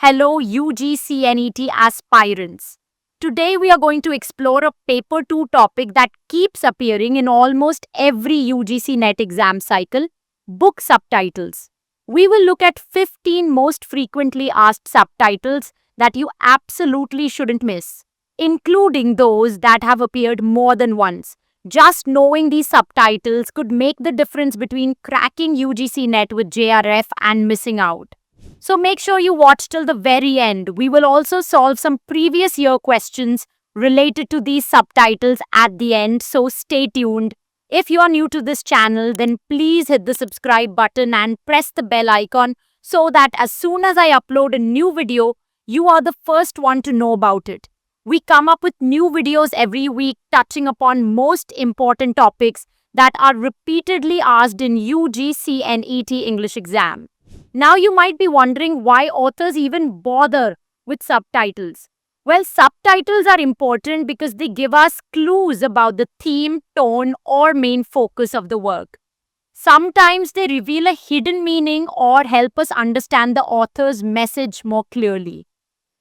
Hello, UGC NET Aspirants. Today we are going to explore a paper 2 topic that keeps appearing in almost every UGC NET exam cycle, book subtitles. We will look at 15 most frequently asked subtitles that you absolutely shouldn't miss, including those that have appeared more than once. Just knowing these subtitles could make the difference between cracking UGC NET with JRF and missing out. So make sure you watch till the very end. We will also solve some previous year questions related to these subtitles at the end, so stay tuned. If you are new to this channel, then please hit the subscribe button and press the bell icon so that as soon as I upload a new video, you are the first one to know about it. We come up with new videos every week touching upon most important topics that are repeatedly asked in UGC NET English exam. Now you might be wondering why authors even bother with subtitles. Well, subtitles are important because they give us clues about the theme, tone, or main focus of the work. Sometimes they reveal a hidden meaning or help us understand the author's message more clearly.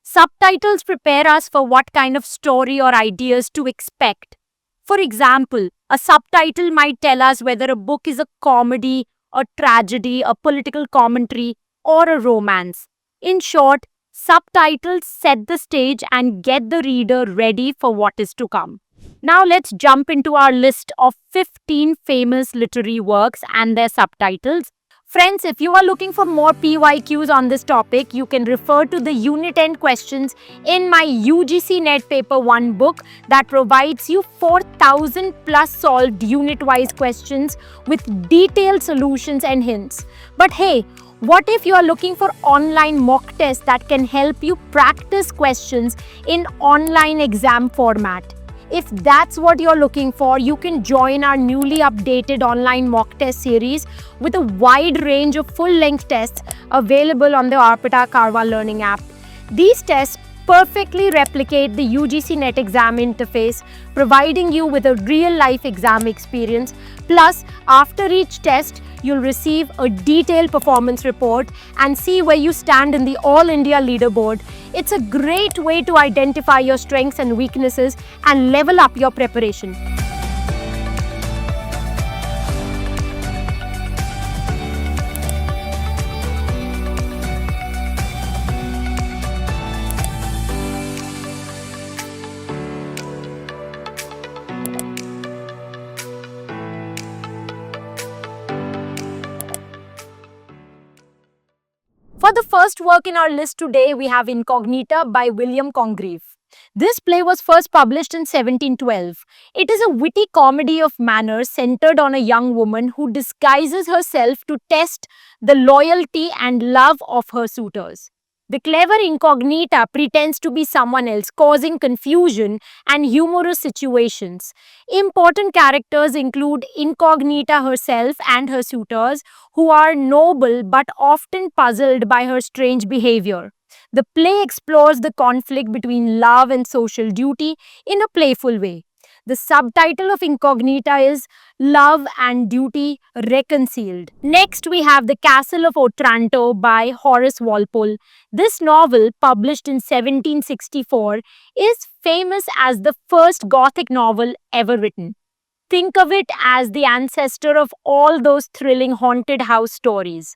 Subtitles prepare us for what kind of story or ideas to expect. For example, a subtitle might tell us whether a book is a comedy, a tragedy, a political commentary, or a romance. In short, subtitles set the stage and get the reader ready for what is to come. Now let's jump into our list of 15 famous literary works and their subtitles. Friends, if you are looking for more PYQs on this topic, you can refer to the Unit 10 questions in my UGC NET Paper 1 book that provides you 4,000 plus solved unit-wise questions with detailed solutions and hints. But hey, what if you are looking for online mock tests that can help you practice questions in online exam format? If that's what you're looking for, you can join our newly updated online mock test series with a wide range of full-length tests available on the Arpita Karwa learning app. These tests perfectly replicate the UGC NET exam interface, providing you with a real-life exam experience. Plus, after each test, you'll receive a detailed performance report and see where you stand in the All India leaderboard. It's a great way to identify your strengths and weaknesses and level up your preparation. For the first work in our list today, we have Incognita by William Congreve. This play was first published in 1712. It is a witty comedy of manners centered on a young woman who disguises herself to test the loyalty and love of her suitors. The clever Incognita pretends to be someone else, causing confusion and humorous situations. Important characters include Incognita herself and her suitors, who are noble but often puzzled by her strange behavior. The play explores the conflict between love and social duty in a playful way. The subtitle of Incognita is Love and Duty Reconciled. Next, we have The Castle of Otranto by Horace Walpole. This novel, published in 1764, is famous as the first Gothic novel ever written. Think of it as the ancestor of all those thrilling haunted house stories.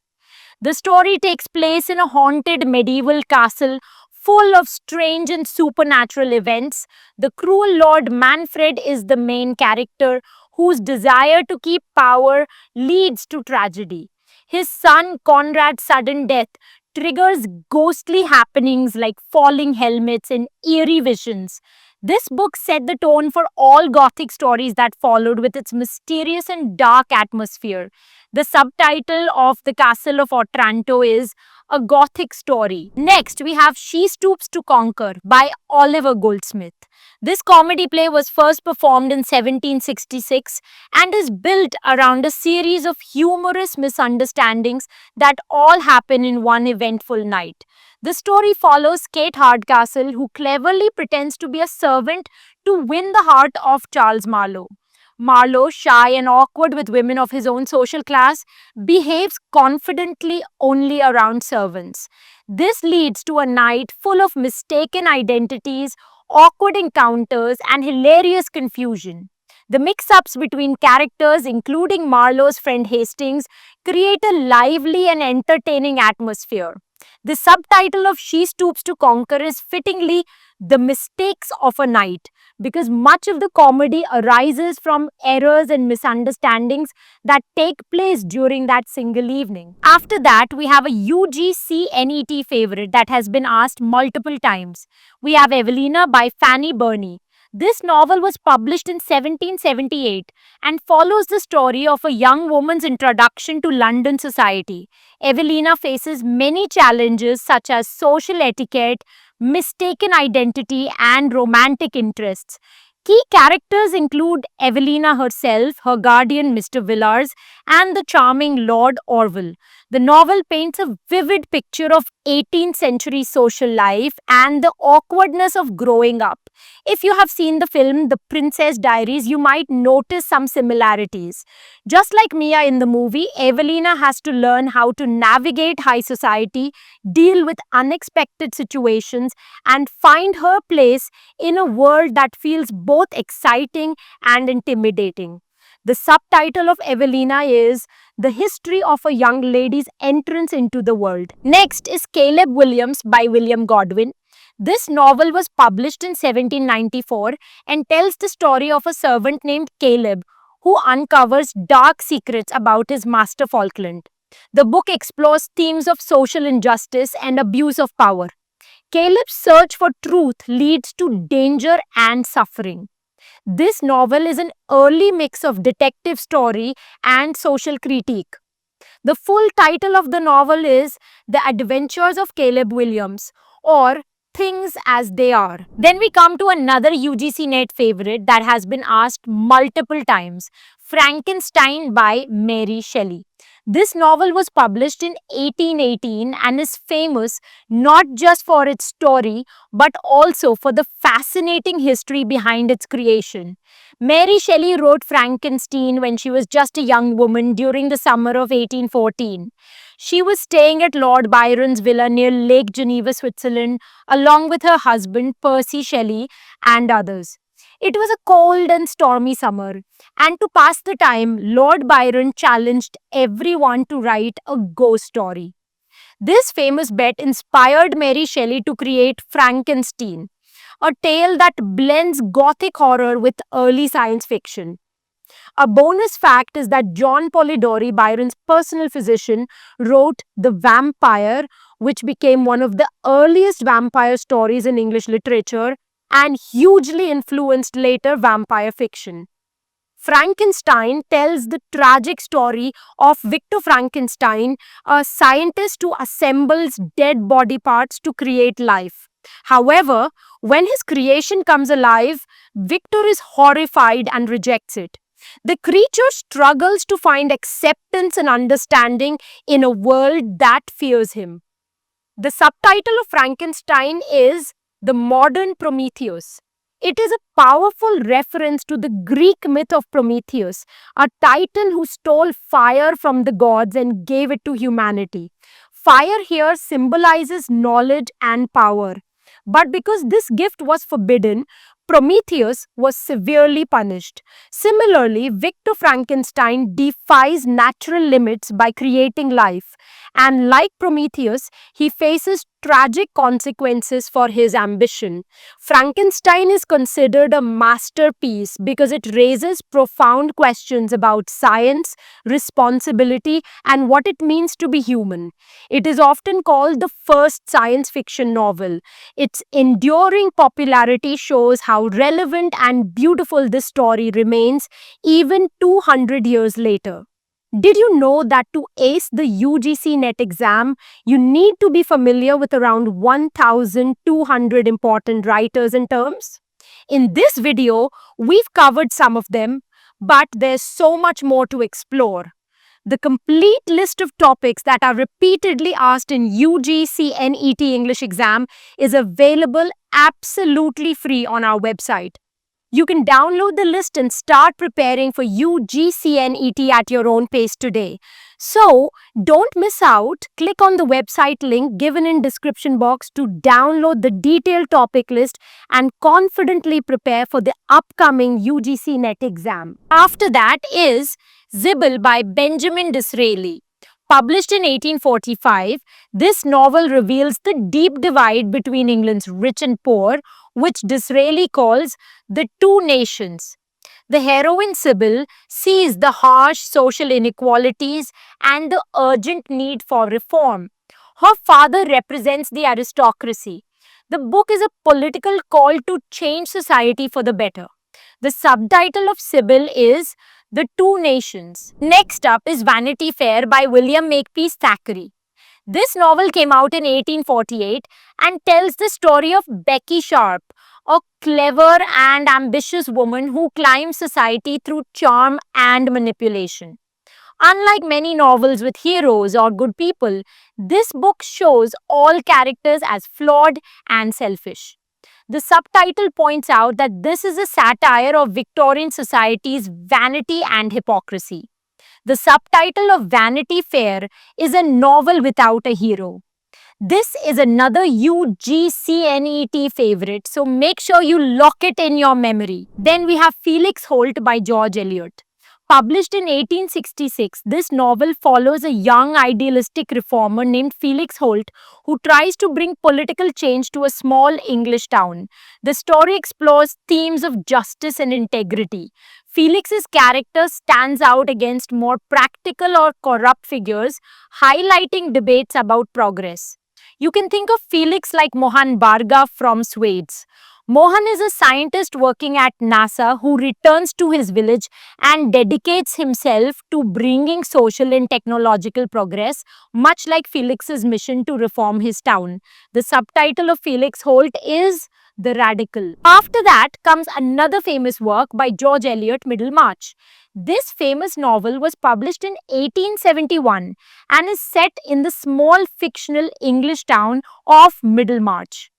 The story takes place in a haunted medieval castle full of strange and supernatural events. The cruel Lord Manfred is the main character, whose desire to keep power leads to tragedy. His son Conrad's sudden death triggers ghostly happenings like falling helmets and eerie visions. This book set the tone for all Gothic stories that followed with its mysterious and dark atmosphere. The subtitle of The Castle of Otranto is A Gothic Story. Next, we have She Stoops to Conquer by Oliver Goldsmith. This comedy play was first performed in 1766 and is built around a series of humorous misunderstandings that all happen in one eventful night. The story follows Kate Hardcastle, who cleverly pretends to be a servant to win the heart of Charles Marlowe. Marlowe, shy and awkward with women of his own social class, behaves confidently only around servants. This leads to a night full of mistaken identities, awkward encounters, and hilarious confusion. The mix ups between characters, including Marlowe's friend Hastings, create a lively and entertaining atmosphere. The subtitle of She Stoops to Conquer is fittingly The Mistakes of a Night, because much of the comedy arises from errors and misunderstandings that take place during that single evening. After that, we have a UGC NET favorite that has been asked multiple times. We have Evelina by Fanny Burney. This novel was published in 1778 and follows the story of a young woman's introduction to London society. Evelina faces many challenges such as social etiquette, mistaken identity, and romantic interests. Key characters include Evelina herself, her guardian Mr. Villars, and the charming Lord Orville. The novel paints a vivid picture of 18th century social life and the awkwardness of growing up. If you have seen the film The Princess Diaries, you might notice some similarities. Just like Mia in the movie, Evelina has to learn how to navigate high society, deal with unexpected situations, and find her place in a world that feels both exciting and intimidating. The subtitle of Evelina is The History of a Young Lady's Entrance into the World. Next is Caleb Williams by William Godwin. This novel was published in 1794 and tells the story of a servant named Caleb who uncovers dark secrets about his master Falkland. The book explores themes of social injustice and abuse of power. Caleb's search for truth leads to danger and suffering. This novel is an early mix of detective story and social critique. The full title of the novel is The Adventures of Caleb Williams, or Things as They Are. Then we come to another UGC NET favorite that has been asked multiple times, Frankenstein by Mary Shelley. This novel was published in 1818 and is famous not just for its story but also for the fascinating history behind its creation. Mary Shelley wrote Frankenstein when she was just a young woman during the summer of 1814. She was staying at Lord Byron's villa near Lake Geneva, Switzerland, along with her husband Percy Shelley and others. It was a cold and stormy summer, and to pass the time, Lord Byron challenged everyone to write a ghost story. This famous bet inspired Mary Shelley to create Frankenstein, a tale that blends gothic horror with early science fiction. A bonus fact is that John Polidori, Byron's personal physician, wrote The Vampire, which became one of the earliest vampire stories in English literature and hugely influenced later vampire fiction. Frankenstein tells the tragic story of Victor Frankenstein, a scientist who assembles dead body parts to create life. However, when his creation comes alive, Victor is horrified and rejects it. The creature struggles to find acceptance and understanding in a world that fears him. The subtitle of Frankenstein is The Modern Prometheus. It is a powerful reference to the Greek myth of Prometheus, a titan who stole fire from the gods and gave it to humanity. Fire here symbolizes knowledge and power. But because this gift was forbidden, Prometheus was severely punished. Similarly, Victor Frankenstein defies natural limits by creating life. And like Prometheus, he faces tragic consequences for his ambition. Frankenstein is considered a masterpiece because it raises profound questions about science, responsibility, and what it means to be human. It is often called the first science fiction novel. Its enduring popularity shows how relevant and beautiful this story remains even 200 years later. Did you know that to ace the UGC NET exam, you need to be familiar with around 1,200 important writers and terms? In this video, we've covered some of them, but there's so much more to explore. The complete list of topics that are repeatedly asked in UGC NET English exam is available absolutely free on our website. You can download the list and start preparing for UGC NET at your own pace today. So, don't miss out. Click on the website link given in description box to download the detailed topic list and confidently prepare for the upcoming UGC NET exam. After that is Zibble by Benjamin Disraeli. Published in 1845, this novel reveals the deep divide between England's rich and poor, which Disraeli calls the two nations. The heroine Sybil sees the harsh social inequalities and the urgent need for reform. Her father represents the aristocracy. The book is a political call to change society for the better. The subtitle of Sybil is The Two Nations. Next up is Vanity Fair by William Makepeace Thackeray. This novel came out in 1848 and tells the story of Becky Sharp, a clever and ambitious woman who climbs society through charm and manipulation. Unlike many novels with heroes or good people, this book shows all characters as flawed and selfish. The subtitle points out that this is a satire of Victorian society's vanity and hypocrisy. The subtitle of Vanity Fair is a novel without a hero. This is another UGC NET favorite, so make sure you lock it in your memory. Then we have Felix Holt by George Eliot. Published in 1866, this novel follows a young idealistic reformer named Felix Holt who tries to bring political change to a small English town. The story explores themes of justice and integrity. Felix's character stands out against more practical or corrupt figures, highlighting debates about progress. You can think of Felix like Mohan Bhargav from Swedes. Mohan is a scientist working at NASA who returns to his village and dedicates himself to bringing social and technological progress, much like Felix's mission to reform his town. The subtitle of Felix Holt is The Radical. After that comes another famous work by George Eliot, Middlemarch. This famous novel was published in 1871 and is set in the small fictional English town of Middlemarch.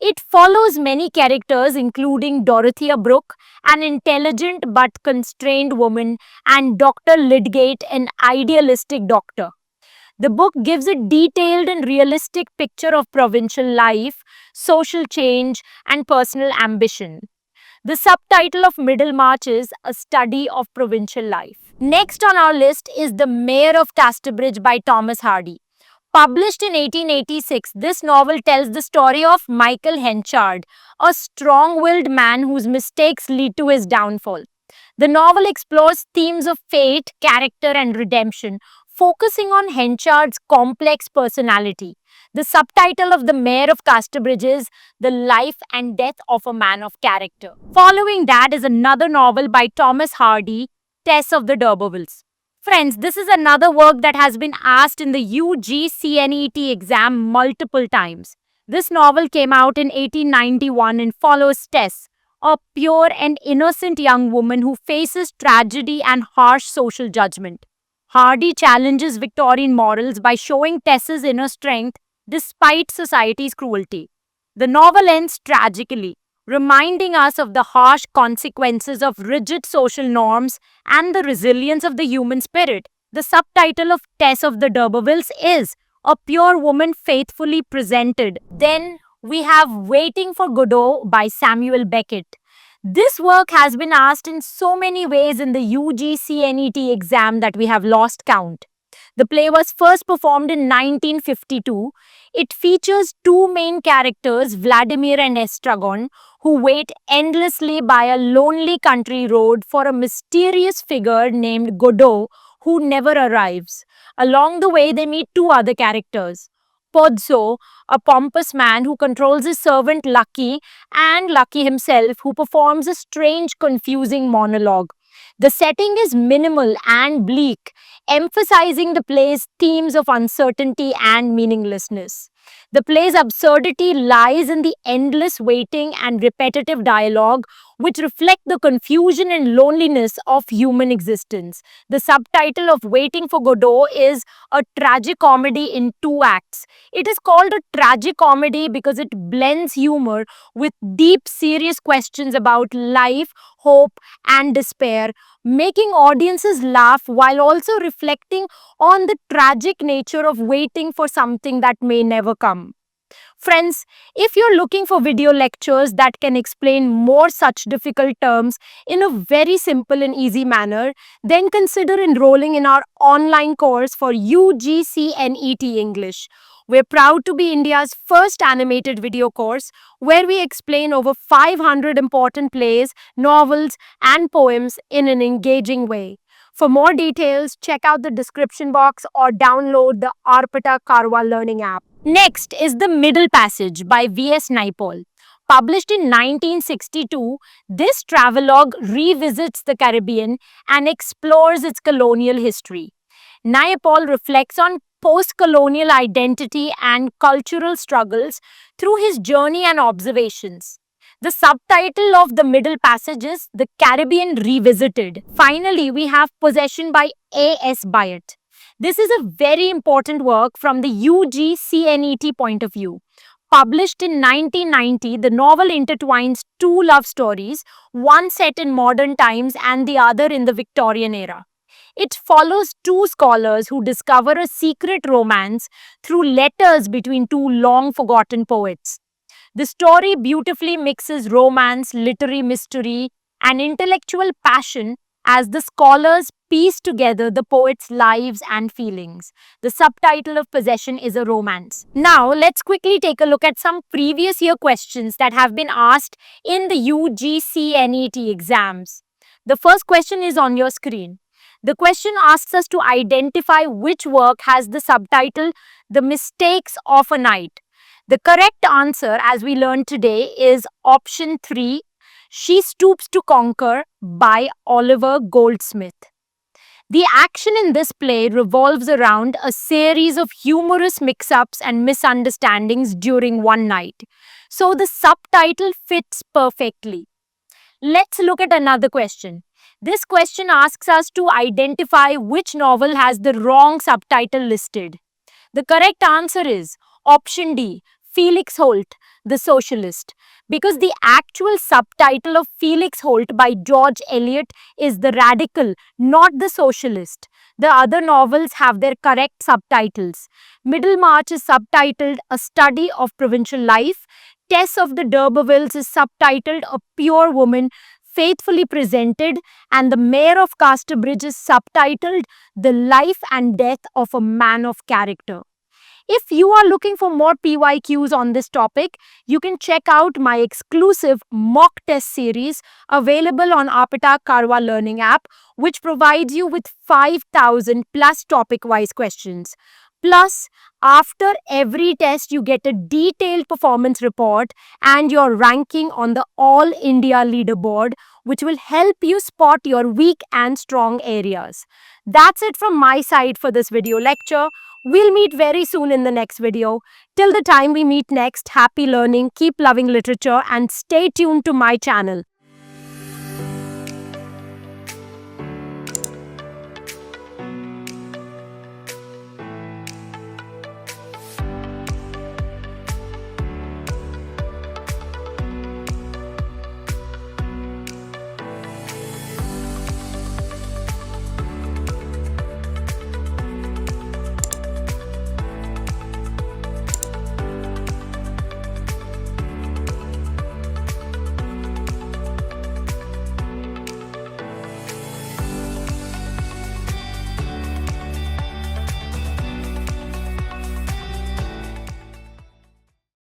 It follows many characters including Dorothea Brooke, an intelligent but constrained woman, and Dr. Lydgate, an idealistic doctor. The book gives a detailed and realistic picture of provincial life, social change, and personal ambition. The subtitle of Middlemarch is A Study of Provincial Life. Next on our list is The Mayor of Casterbridge by Thomas Hardy. Published in 1886, this novel tells the story of Michael Henchard, a strong-willed man whose mistakes lead to his downfall. The novel explores themes of fate, character, and redemption, focusing on Henchard's complex personality. The subtitle of The Mayor of Casterbridge is The Life and Death of a Man of Character. Following that is another novel by Thomas Hardy, Tess of the D'Urbervilles. Friends, this is another work that has been asked in the UGC NET exam multiple times. This novel came out in 1891 and follows Tess, a pure and innocent young woman who faces tragedy and harsh social judgment. Hardy challenges Victorian morals by showing Tess's inner strength despite society's cruelty. The novel ends tragically, reminding us of the harsh consequences of rigid social norms and the resilience of the human spirit. The subtitle of Tess of the D'Urbervilles is A Pure Woman Faithfully Presented. Then we have Waiting for Godot by Samuel Beckett. This work has been asked in so many ways in the UGC NET exam that we have lost count. The play was first performed in 1952. It features two main characters, Vladimir and Estragon, who wait endlessly by a lonely country road for a mysterious figure named Godot who never arrives. Along the way, they meet two other characters, Pozzo, a pompous man who controls his servant Lucky, and Lucky himself, who performs a strange, confusing monologue. The setting is minimal and bleak, emphasizing the play's themes of uncertainty and meaninglessness. The play's absurdity lies in the endless waiting and repetitive dialogue, which reflect the confusion and loneliness of human existence. The subtitle of Waiting for Godot is a tragic comedy in two acts. It is called a tragic comedy because it blends humor with deep, serious questions about life, hope, and despair, making audiences laugh while also reflecting on the tragic nature of waiting for something that may never come. Friends, if you're looking for video lectures that can explain more such difficult terms in a very simple and easy manner, then consider enrolling in our online course for UGC NET English. We're proud to be India's first animated video course where we explain over 500 important plays, novels, and poems in an engaging way. For more details, check out the description box or download the Arpita Karwa learning app. Next is The Middle Passage by V.S. Naipaul. Published in 1962, this travelogue revisits the Caribbean and explores its colonial history. Naipaul reflects on post-colonial identity and cultural struggles through his journey and observations. The subtitle of The Middle Passage is The Caribbean Revisited. Finally, we have Possession by A.S. Byatt. This is a very important work from the UGC NET point of view. Published in 1990, the novel intertwines two love stories, one set in modern times and the other in the Victorian era. It follows two scholars who discover a secret romance through letters between two long-forgotten poets. The story beautifully mixes romance, literary mystery, and intellectual passion as the scholars piece together the poets' lives and feelings. The subtitle of Possession is a romance. Now, let's quickly take a look at some previous year questions that have been asked in the UGC NET exams. The first question is on your screen. The question asks us to identify which work has the subtitle The Mistakes of a Night. The correct answer, as we learned today, is option 3, She Stoops to Conquer by Oliver Goldsmith. The action in this play revolves around a series of humorous mix-ups and misunderstandings during one night. So the subtitle fits perfectly. Let's look at another question. This question asks us to identify which novel has the wrong subtitle listed. The correct answer is option D, Felix Holt, The Socialist, because the actual subtitle of Felix Holt by George Eliot is The Radical, not The Socialist. The other novels have their correct subtitles. Middlemarch is subtitled A Study of Provincial Life. Tess of the D'Urbervilles is subtitled A Pure Woman, Faithfully Presented, and The Mayor of Casterbridge is subtitled The Life and Death of a Man of Character. If you are looking for more PYQs on this topic, you can check out my exclusive mock test series available on Arpita Karwa learning app, which provides you with 5,000 plus topic-wise questions. Plus, after every test, you get a detailed performance report and your ranking on the All India leaderboard, which will help you spot your weak and strong areas. That's it from my side for this video lecture. We'll meet very soon in the next video. Till the time we meet next, happy learning, keep loving literature, and stay tuned to my channel.